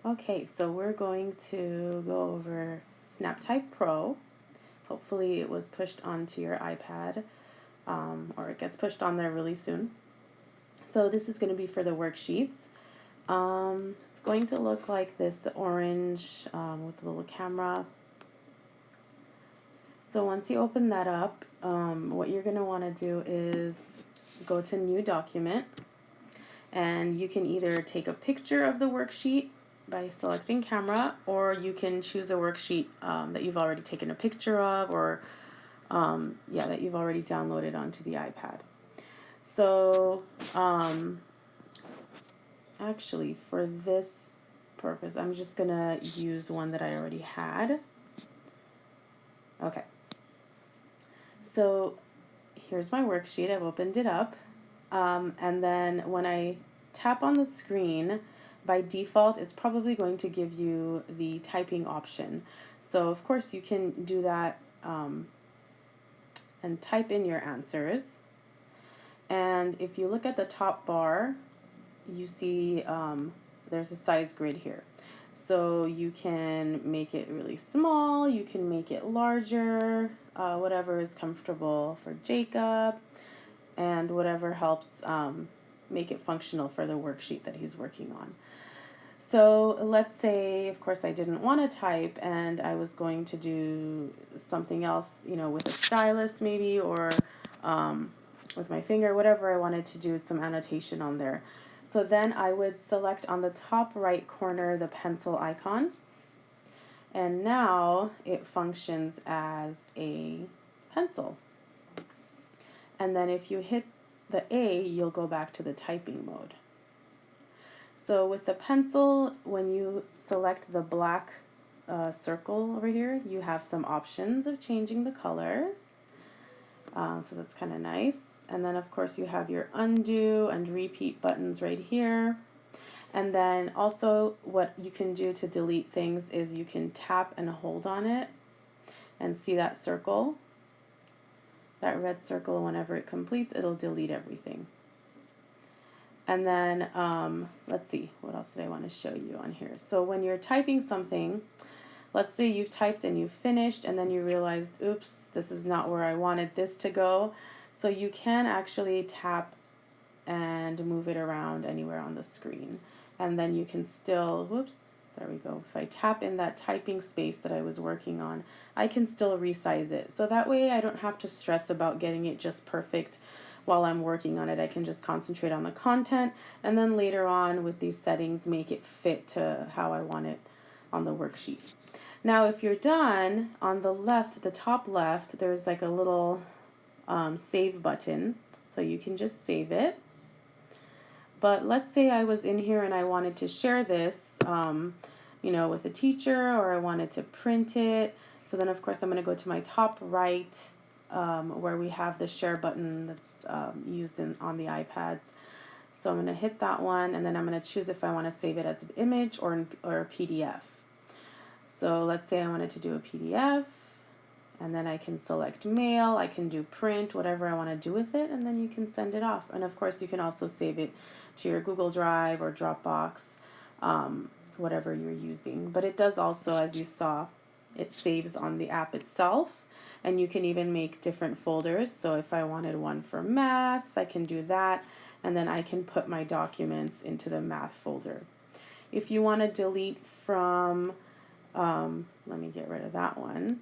Okay, so we're going to go over Snaptype Pro. Hopefully it was pushed onto your iPad, or it gets pushed on there really soon. So this is going to be for the worksheets. It's going to look like this, the orange with the little camera. So once you open that up, what you're going to want to do is go to New Document, and you can either take a picture of the worksheet by selecting camera, or you can choose a worksheet that you've already taken a picture of, or that you've already downloaded onto the iPad. So actually for this purpose, I'm just gonna use one that I already had. Okay, so here's my worksheet. I've opened it up, and then when I tap on the screen, by default it's probably going to give you the typing option. So of course you can do that and type in your answers. And if you look at the top bar, you see there's a size grid here. So you can make it really small, you can make it larger, whatever is comfortable for Jacob, and whatever helps make it functional for the worksheet that he's working on. So let's say, of course, I didn't want to type and I was going to do something else, with a stylus maybe, or with my finger, whatever I wanted to do, some annotation on there. So then I would select on the top right corner the pencil icon, and now it functions as a pencil. And then if you hit the A, you'll go back to the typing mode. So with the pencil, when you select the black circle over here, you have some options of changing the colors. So that's kind of nice. And then of course you have your undo and repeat buttons right here. And then also what you can do to delete things is you can tap and hold on it and see that circle. That red circle, whenever it completes, it'll delete everything. And then let's see, what else did I want to show you on here? So when you're typing something, let's say you've typed and you've finished and then you realized, oops, this is not where I wanted this to go. So you can actually tap and move it around anywhere on the screen. And then you can still, whoops, there we go. If I tap in that typing space that I was working on, I can still resize it. So that way I don't have to stress about getting it just perfect while I'm working on it. I can just concentrate on the content, and then later on with these settings make it fit to how I want it on the worksheet. Now if you're done, on the left, the top left, there's like a little save button, so you can just save it. But let's say I was in here and I wanted to share this with a teacher, or I wanted to print it. So then of course I'm going to go to my top right where we have the share button that's used on the iPads. So I'm going to hit that one, and then I'm going to choose if I want to save it as an image or a PDF. So let's say I wanted to do a PDF, and then I can select mail, I can do print, whatever I want to do with it, and then you can send it off. And of course you can also save it to your Google Drive or Dropbox, whatever you're using. But it does also, as you saw, it saves on the app itself, and you can even make different folders. So if I wanted one for math, I can do that, and then I can put my documents into the math folder. If you want to delete from, let me get rid of that one.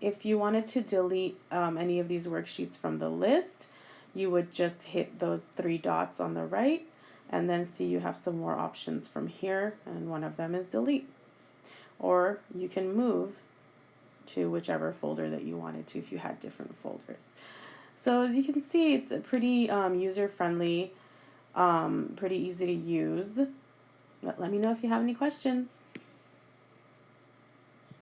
If you wanted to delete any of these worksheets from the list, you would just hit those three dots on the right, and then see you have some more options from here, and one of them is delete. Or you can move to whichever folder that you wanted to if you had different folders. So as you can see, it's a pretty user-friendly, pretty easy to use. But let me know if you have any questions.